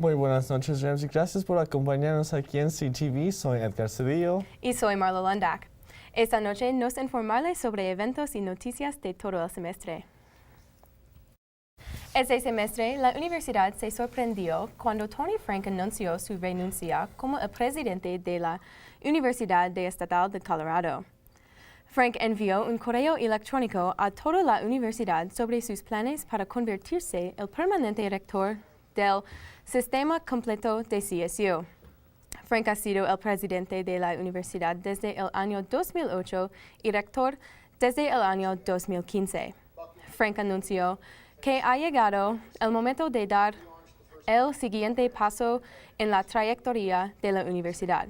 Muy buenas noches, Ramsey. Gracias por acompañarnos aquí en CTV. Soy Edgar Cedillo. Y soy Marla Lundak. Esta noche nos informarles sobre eventos y noticias de todo el semestre. Este semestre, la universidad se sorprendió cuando Tony Frank anunció su renuncia como el presidente de la Universidad Estatal de Colorado. Frank envió un correo electrónico a toda la universidad sobre sus planes para convertirse en el permanente rector del sistema completo de CSU. Frank ha sido el presidente de la universidad desde el año 2008 y rector desde el año 2015. Frank anunció que ha llegado el momento de dar el siguiente paso en la trayectoria de la universidad,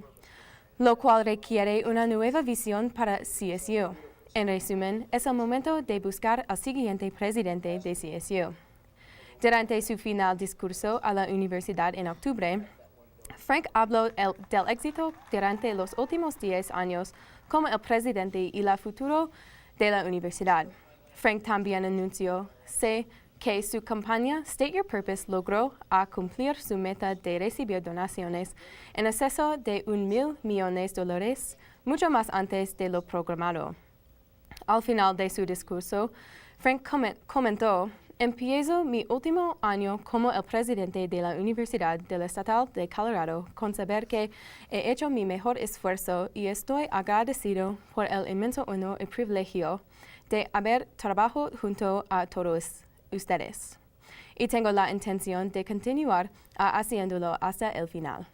lo cual requiere una nueva visión para CSU. En resumen, es el momento de buscar al siguiente presidente de CSU. Durante su final discurso a la universidad en octubre, Frank habló del éxito durante los últimos 10 años como el presidente y el futuro de la universidad. Frank también anunció que su campaña State Your Purpose logró cumplir su meta de recibir donaciones en exceso de $1,000 millones, mucho más antes de lo programado. Al final de su discurso, Frank comentó: "Empiezo mi último año como el presidente de la Universidad del Estatal de Colorado con saber que he hecho mi mejor esfuerzo y estoy agradecido por el inmenso honor y privilegio de haber trabajado junto a todos ustedes. Y tengo la intención de continuar haciéndolo hasta el final."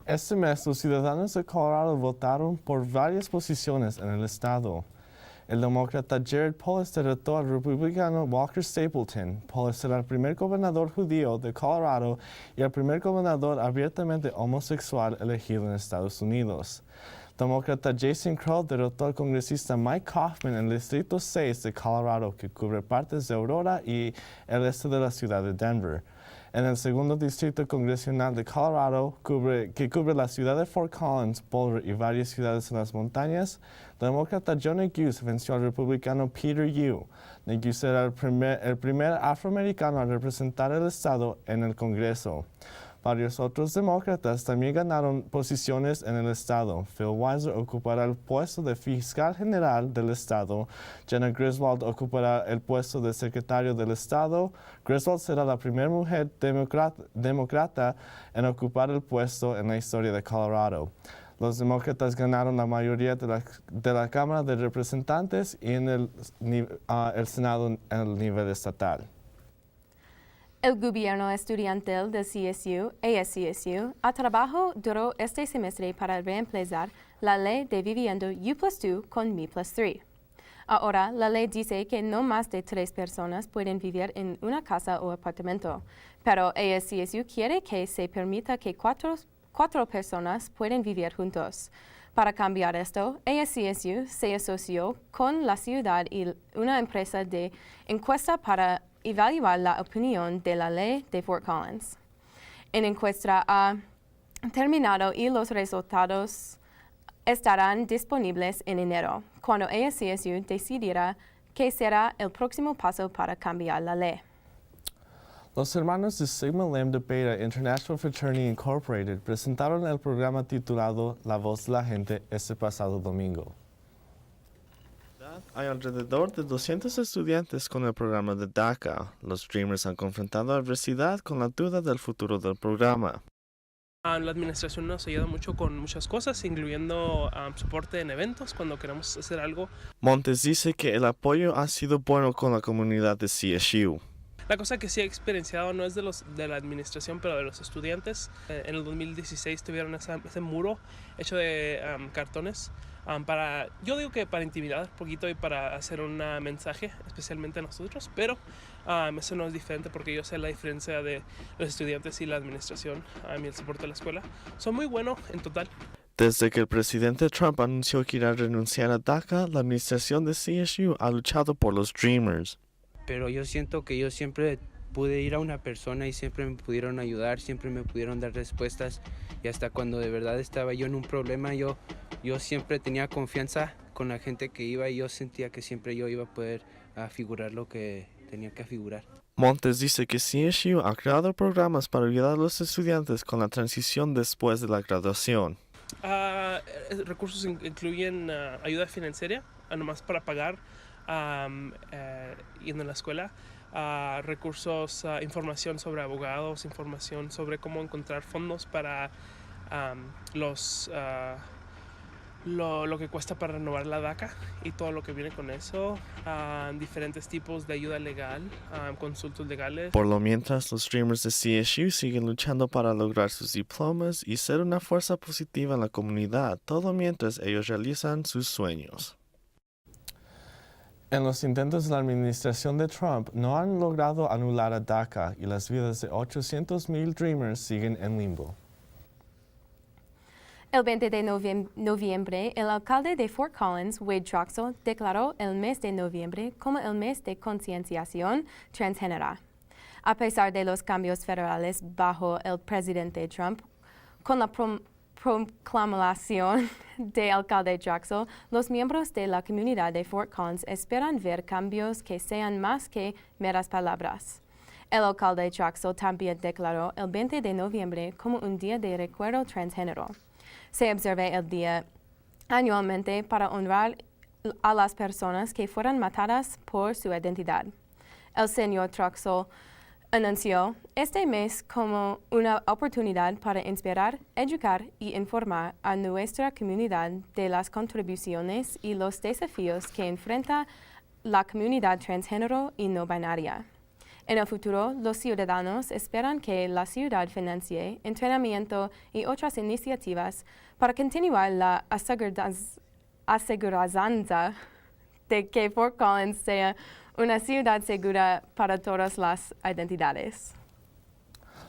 Este mes, los ciudadanos de Colorado votaron por varias posiciones en el estado. El demócrata Jared Polis derrotó al republicano Walker Stapleton. Polis será el primer gobernador judío de Colorado y el primer gobernador abiertamente homosexual elegido en Estados Unidos. Demócrata Jason Crow derrotó al congresista Mike Coffman en el Distrito 6 de Colorado, que cubre partes de Aurora y el este de la ciudad de Denver. En el segundo distrito congresional de Colorado, que cubre la ciudad de Fort Collins, Boulder y varias ciudades en las montañas, el demócrata Joe Neguse venció al republicano Peter Yu. Neguse era el primer afroamericano a representar el estado en el Congreso. Varios otros demócratas también ganaron posiciones en el estado. Phil Weiser ocupará el puesto de fiscal general del estado. Jenna Griswold ocupará el puesto de secretario del estado. Griswold será la primera mujer demócrata en ocupar el puesto en la historia de Colorado. Los demócratas ganaron la mayoría de la Cámara de Representantes y en el Senado en el nivel estatal. El gobierno estudiantil del CSU, ASCSU, trabajado duro este semestre para reemplazar la ley de vivienda U+2 con Me+3. Ahora, la ley dice que no más de 3 personas pueden vivir en una casa o apartamento, pero ASCSU quiere que se permita que cuatro personas pueden vivir juntos. Para cambiar esto, ASCSU se asoció con la ciudad y una empresa de encuesta para evaluar la opinión de la ley de Fort Collins. La encuesta ha terminado y los resultados estarán disponibles en enero, cuando ASCSU decidirá qué será el próximo paso para cambiar la ley. Los hermanos de Sigma Lambda Beta International Fraternity Incorporated presentaron el programa titulado La Voz de la Gente este pasado domingo. Hay alrededor de 200 estudiantes con el programa de DACA. Los Dreamers han confrontado adversidad con la duda del futuro del programa. La administración nos ayuda mucho con muchas cosas, incluyendo soporte en eventos cuando queremos hacer algo. Montes dice que el apoyo ha sido bueno con la comunidad de CSU. La cosa que sí he experienciado no es de la administración, pero de los estudiantes. En el 2016 tuvieron ese muro hecho de cartones. Yo digo que para intimidar un poquito y para hacer un mensaje, especialmente a nosotros, pero eso no es diferente porque yo sé la diferencia de los estudiantes y la administración y el soporte de la escuela. Son muy buenos en total. Desde que el presidente Trump anunció que irá a renunciar a DACA, la administración de CSU ha luchado por los Dreamers. Pero yo siento que yo siempre pude ir a una persona y siempre me pudieron ayudar, siempre me pudieron dar respuestas y hasta cuando de verdad estaba yo en un problema, yo siempre tenía confianza con la gente que iba y yo sentía que siempre yo iba a poder figurar lo que tenía que figurar. Montes dice que CSU ha creado programas para ayudar a los estudiantes con la transición después de la graduación. Recursos incluyen ayuda financiera, nomás para pagar yendo a la escuela. Recursos, información sobre abogados, información sobre cómo encontrar fondos para lo que cuesta para renovar la DACA y todo lo que viene con eso, diferentes tipos de ayuda legal, consultas legales. Por lo mientras, los Dreamers de CSU siguen luchando para lograr sus diplomas y ser una fuerza positiva en la comunidad, todo mientras ellos realizan sus sueños. En los intentos de la administración de Trump, no han logrado anular a DACA y las vidas de 800,000 Dreamers siguen en limbo. El 20 de noviembre, el alcalde de Fort Collins, Wade Troxell, declaró el mes de noviembre como el mes de concienciación transgénero. A pesar de los cambios federales bajo el presidente Trump, con la proclamación del alcalde Troxell, los miembros de la comunidad de Fort Collins esperan ver cambios que sean más que meras palabras. El alcalde Troxell también declaró el 20 de noviembre como un día de recuerdo transgénero. Se observa el día anualmente para honrar a las personas que fueron matadas por su identidad. El señor Troxell anunció este mes como una oportunidad para inspirar, educar y informar a nuestra comunidad de las contribuciones y los desafíos que enfrenta la comunidad transgénero y no binaria. En el futuro, los ciudadanos esperan que la ciudad financie entrenamiento y otras iniciativas para continuar la aseguranza de que Fort Collins sea una ciudad segura para todas las identidades.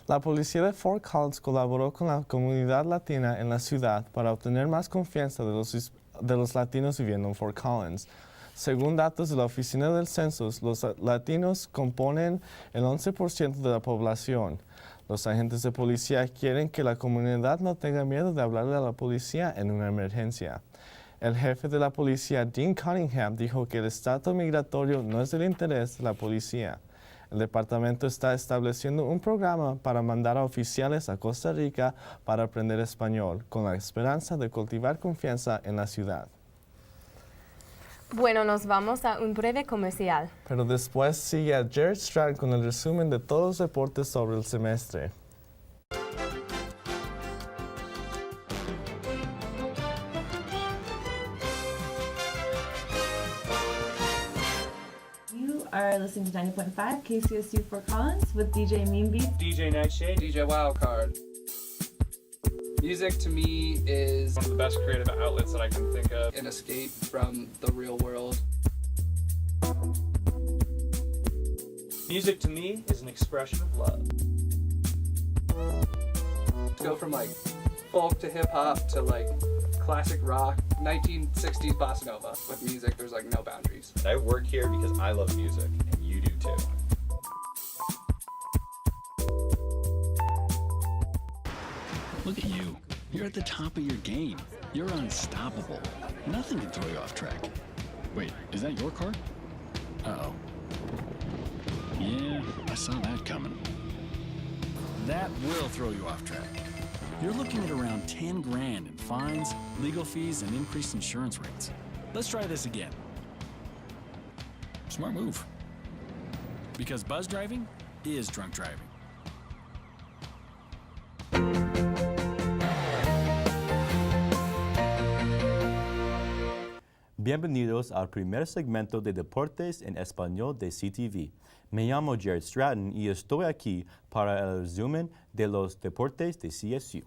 La policía de Fort Collins colaboró con la comunidad latina en la ciudad para obtener más confianza de los latinos viviendo en Fort Collins. Según datos de la Oficina del Censo, los latinos componen el 11% de la población. Los agentes de policía quieren que la comunidad no tenga miedo de hablarle a la policía en una emergencia. El jefe de la policía, Dean Cunningham, dijo que el estatus migratorio no es del interés de la policía. El departamento está estableciendo un programa para mandar a oficiales a Costa Rica para aprender español, con la esperanza de cultivar confianza en la ciudad. Bueno, nos vamos a un breve comercial. Pero después sigue a Jared Stratton con el resumen de todos los deportes sobre el semestre. You are listening to 90.5 KCSU Fort Collins with DJ Meanbeat, DJ Nightshade, DJ Wildcard. Music to me is one of the best creative outlets that I can think of. an escape from the real world. Music to me is an expression of love. Go from like folk to hip hop to like classic rock, 1960s bossa nova. With music, there's like no boundaries. I work here because I love music, and you do too. Look at you. You're at the top of your game. You're unstoppable. Nothing can throw you off track. Wait, is that your car? Uh-oh. Yeah, I saw that coming. That will throw you off track. You're looking at around 10 grand in fines, legal fees, and increased insurance rates. Let's try this again. Smart move. Because buzz driving is drunk driving. Bienvenidos al primer segmento de Deportes en Español de CTV. Me llamo Jared Stratton y estoy aquí para el resumen de los deportes de CSU.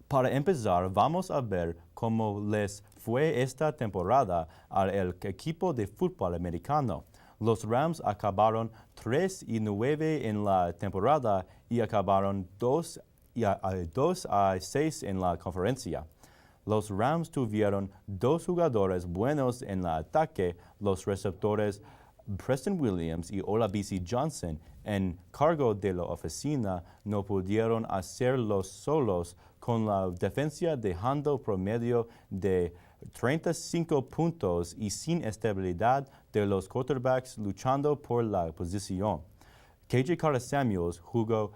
Para empezar, vamos a ver cómo les fue esta temporada al equipo de fútbol americano. Los Rams acabaron 3-9 en la temporada y acabaron 2-6 en la conferencia. Los Rams tuvieron dos jugadores buenos en el ataque, los receptores Preston Williams y Olabisi Johnson, en cargo de la oficina, no pudieron hacerlo solos con la defensa dejando promedio de 35 puntos y sin estabilidad de los quarterbacks luchando por la posición. KJ Carter Samuels jugó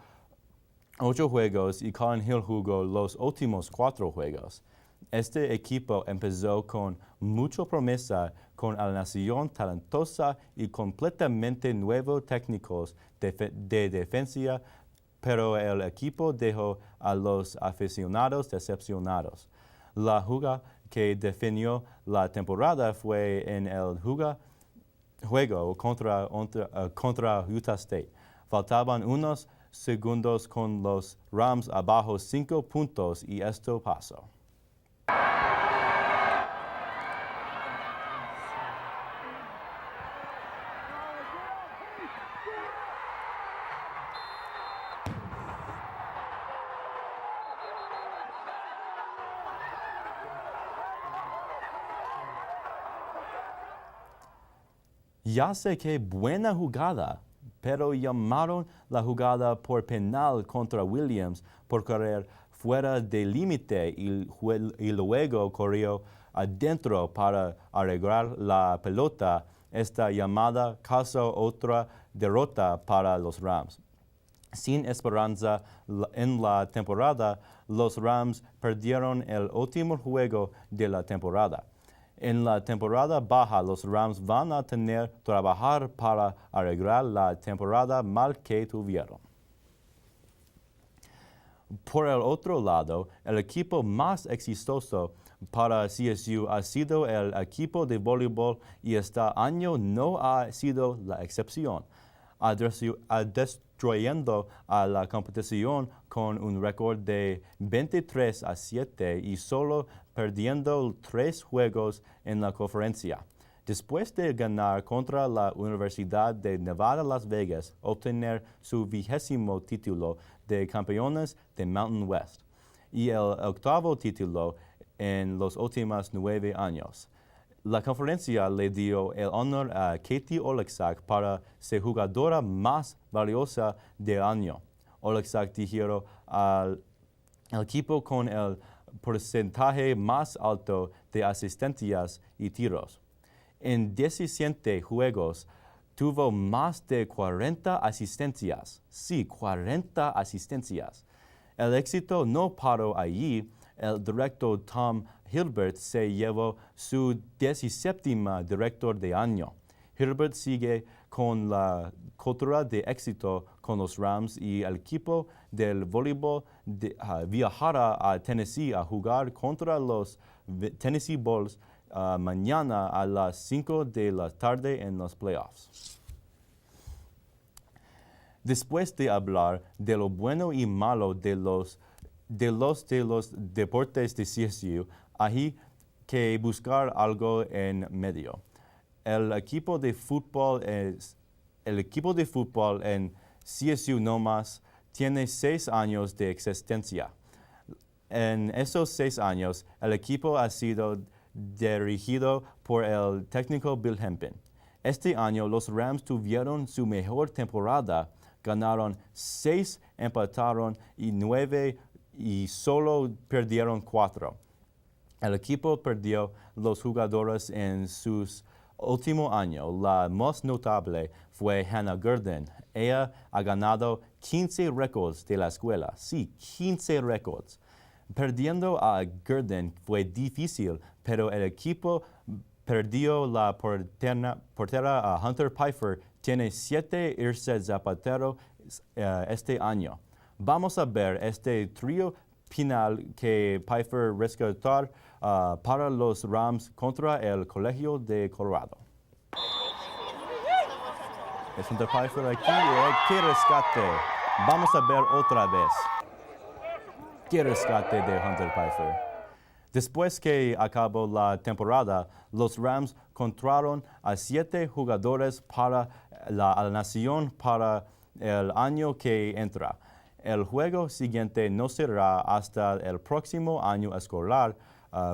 8 juegos y Colin Hill jugó los últimos 4 juegos. Este equipo empezó con mucha promesa, con alineación talentosa y completamente nuevos técnicos de defensa, pero el equipo dejó a los aficionados decepcionados. La jugada que definió la temporada fue en el juego contra Utah State. Faltaban unos segundos con los Rams abajo 5 puntos y esto pasó. Ya sé que buena jugada, pero llamaron la jugada por penal contra Williams por correr fuera del límite y luego corrió adentro para arreglar la pelota. Esta llamada causó otra derrota para los Rams. Sin esperanza en la temporada, los Rams perdieron el último juego de la temporada. En la temporada baja, los Rams van a tener que trabajar para arreglar la temporada mal que tuvieron. Por el otro lado, el equipo más exitoso para CSU ha sido el equipo de voleibol y este año no ha sido la excepción, destruyendo a la competición con un récord de 23-7 y solo perdiendo 3 juegos en la conferencia. Después de ganar contra la Universidad de Nevada, Las Vegas, obtener su 20º título de campeones de Mountain West y el 8º título en los últimos 9 años. La conferencia le dio el honor a Katie Oleksak para ser jugadora más valiosa del año. Oleksak dirigió al equipo con el porcentaje más alto de asistencias y tiros. En 17 juegos tuvo más de 40 asistencias. Sí, 40 asistencias. El éxito no paró allí. El director Tom Hilbert se llevó su 17º director de año. Hilbert sigue con la cultura de éxito con los Rams y el equipo del voleibol viajará a Tennessee a jugar contra los Tennessee Bulls mañana a las 5 de la tarde en los playoffs. Después de hablar de lo bueno y malo de los deportes de CSU, hay que buscar algo en medio. El equipo de fútbol en CSU nomás tiene 6 años de existencia. En esos 6 años, el equipo ha sido dirigido por el técnico Bill Hempin. Este año, los Rams tuvieron su mejor temporada. Ganaron 6, empataron 9 y solo perdieron 4. El equipo perdió los jugadores en sus último año. La más notable fue Hannah Gurdon. Ella ha ganado 15 récords de la escuela. Sí, 15 récords. Perdiendo a Gurdon fue difícil, pero el equipo perdió la portera a Hunter Pfeiffer. Tiene 7 irse Zapatero este año. Vamos a ver este trío final que Pfeiffer rescató para los Rams contra el Colegio de Colorado. Es Hunter Pfeiffer aquí. ¡Qué rescate! Vamos a ver otra vez. ¡Qué rescate de Hunter Pfeiffer! Después que acabó la temporada, los Rams contrataron a 7 jugadores para la alineación para el año que entra. El juego siguiente no será hasta el próximo año escolar,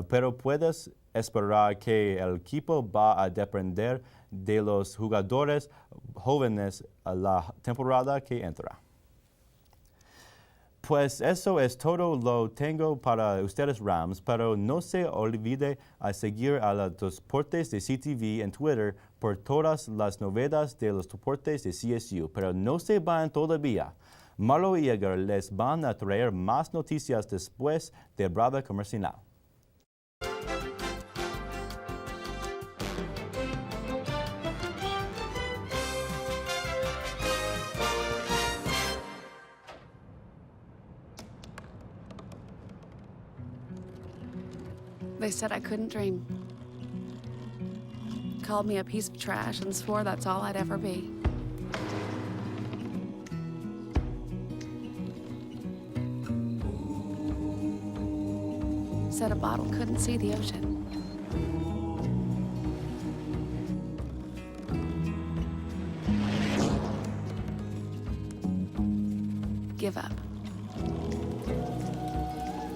pero puedes esperar que el equipo va a depender de los jugadores jóvenes la temporada que entra. Pues eso es todo lo tengo para ustedes Rams, pero no se olvide a seguir a los deportes de CTV en Twitter por todas las novedades de los deportes de CSU, pero no se van todavía. Marlo y Edgar les van a traer más noticias después de breve comercial. They said I couldn't dream. Called me a piece of trash and swore that's all I'd ever be. Said a bottle couldn't see the ocean. Give up.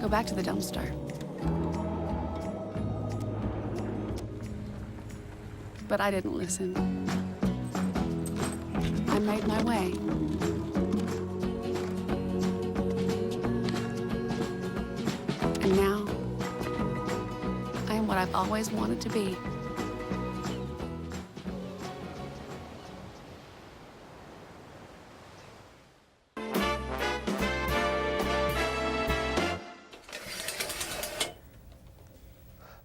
Go back to the dumpster. But I didn't listen. I made my way. And now, I am what I've always wanted to be.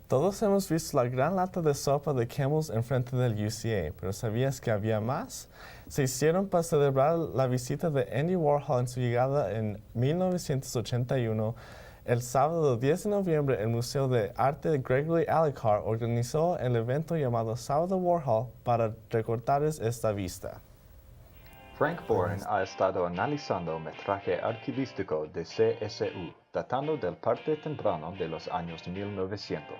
Todos hemos visto la gran lata de sopa de Campbell's enfrente del UCA, pero ¿sabías que había más? Se hicieron para celebrar la visita de Andy Warhol en su llegada en 1981. El sábado 10 de noviembre, el Museo de Arte de Gregory Alucard organizó el evento llamado Sábado Warhol para recordarles esta vista. Frank Boren ha estado analizando el metraje archivístico de CSU, datando del parte temprano de los años 1900.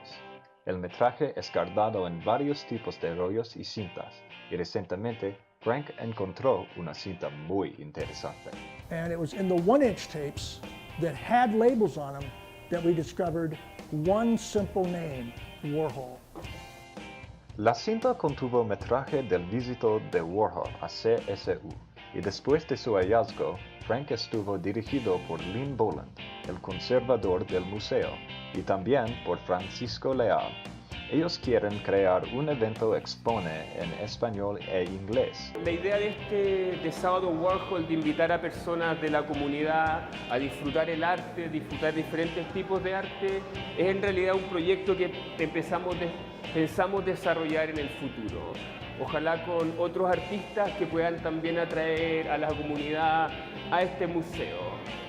El metraje es guardado en varios tipos de rollos y cintas, y recientemente Frank encontró una cinta muy interesante. And it was in the 1-inch tapes that had labels on them that we discovered one simple name, Warhol. La cinta contuvo metraje del visito de Warhol a CSU, y después de su hallazgo, Frank estuvo dirigido por Lynn Boland, el conservador del museo, y también por Francisco Leal. Ellos quieren crear un evento expone en español e inglés. La idea de Sábado Warhol, de invitar a personas de la comunidad a disfrutar el arte, disfrutar diferentes tipos de arte, es en realidad un proyecto que pensamos desarrollar en el futuro. Ojalá con otros artistas que puedan también atraer a la comunidad a este museo.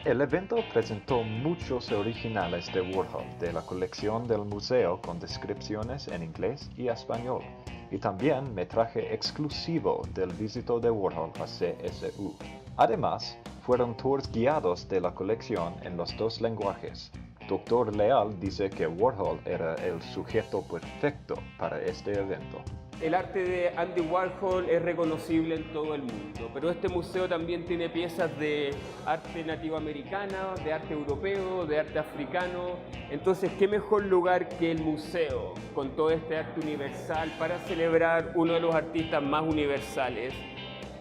El evento presentó muchos originales de Warhol de la colección del museo con descripciones en inglés y español, y también metraje exclusivo del visito de Warhol a CSU. Además, fueron tours guiados de la colección en los dos lenguajes. Dr. Leal dice que Warhol era el sujeto perfecto para este evento. El arte de Andy Warhol es reconocible en todo el mundo, pero este museo también tiene piezas de arte nativoamericana, de arte europeo, de arte africano. Entonces, ¿qué mejor lugar que el museo con todo este arte universal para celebrar uno de los artistas más universales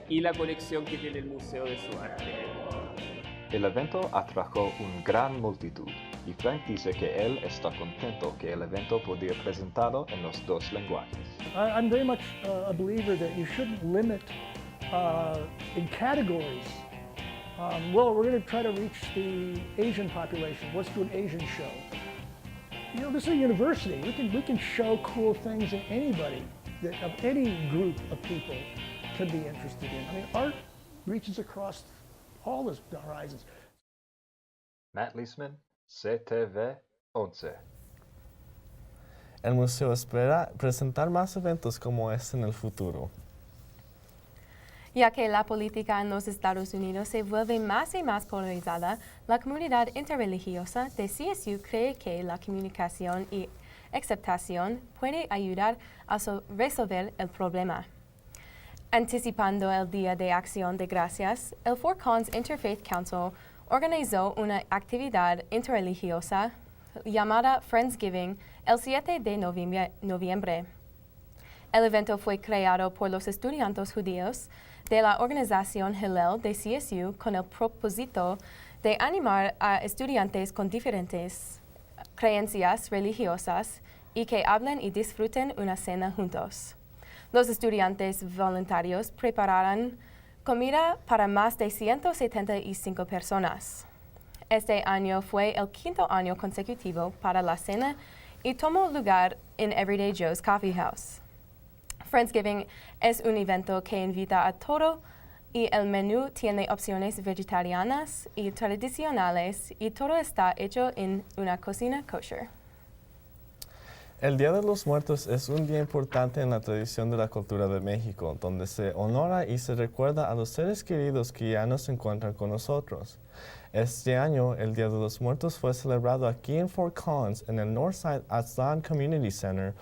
y la colección que tiene el museo de su arte? El evento atrajo una gran multitud, y Frank dice que él está contento que el evento pudiera ser presentado en los dos lenguajes. I'm very much a believer that you shouldn't limit in categories. Well, we're going to try to reach the Asian population. Let's do an Asian show. You know, this is a university. We can show cool things that anybody, of any group of people, could be interested in. I mean, art reaches across all the horizons. Matt Leisman, CTV 11. El museo espera presentar más eventos como este en el futuro. Ya que la política en los Estados Unidos se vuelve más y más polarizada, la comunidad interreligiosa de CSU cree que la comunicación y aceptación puede ayudar a resolver el problema. Anticipando el Día de Acción de Gracias, el Fort Collins Interfaith Council organizó una actividad interreligiosa llamada Friendsgiving el 7 de noviembre. El evento fue creado por los estudiantes judíos de la organización Hillel de CSU con el propósito de animar a estudiantes con diferentes creencias religiosas y que hablen y disfruten una cena juntos. Los estudiantes voluntarios prepararán comida para más de 175 personas. Este año fue el 5º año consecutivo para la cena y tomó lugar en Everyday Joe's Coffee House. Friendsgiving es un evento que invita a todo y el menú tiene opciones vegetarianas y tradicionales y todo está hecho en una cocina kosher. El Día de los Muertos es un día importante en la tradición de la cultura de México, donde se honra y se recuerda a los seres queridos que ya no se encuentran con nosotros. Este año, el Día de los Muertos fue celebrado aquí en Fort Collins, en el Northside Aztlán Community Center,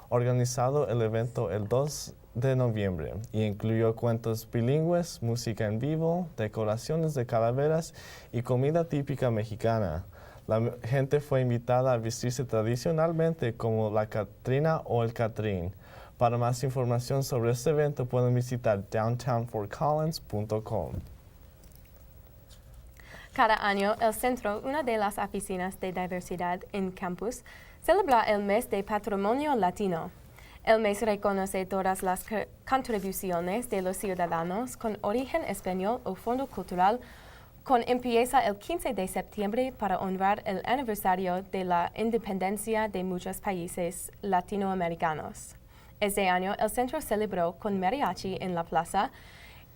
organizado el evento el 2 de noviembre y incluyó cuentos bilingües, música en vivo, decoraciones de calaveras y comida típica mexicana. La gente fue invitada a vestirse tradicionalmente como la Catrina o el Catrín. Para más información sobre este evento pueden visitar downtownfortcollins.com. Cada año, el centro, una de las oficinas de diversidad en campus, celebra el mes de Patrimonio Latino. El mes reconoce todas las contribuciones de los ciudadanos con origen español o fondo cultural, empieza el 15 de septiembre para honrar el aniversario de la independencia de muchos países latinoamericanos. Este año, el centro celebró con mariachi en la plaza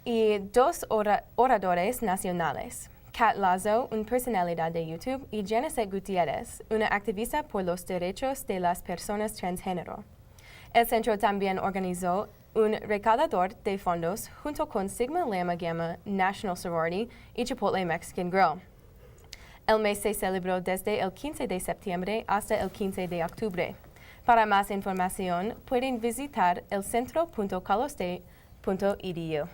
y 2 oradores nacionales. Kat Lazo, una personalidad de YouTube, y Geneset Gutiérrez, una activista por los derechos de las personas transgénero. El centro también organizó un recaudador de fondos junto con Sigma Lambda Gamma National Sorority y Chipotle Mexican Grill. El mes se celebró desde el 15 de septiembre hasta el 15 de octubre. Para más información, pueden visitar elcentro.caloste.edu.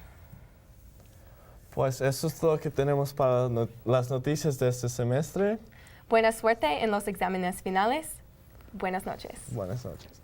Pues eso es todo lo que tenemos para las noticias de este semestre. Buena suerte en los exámenes finales. Buenas noches. Buenas noches.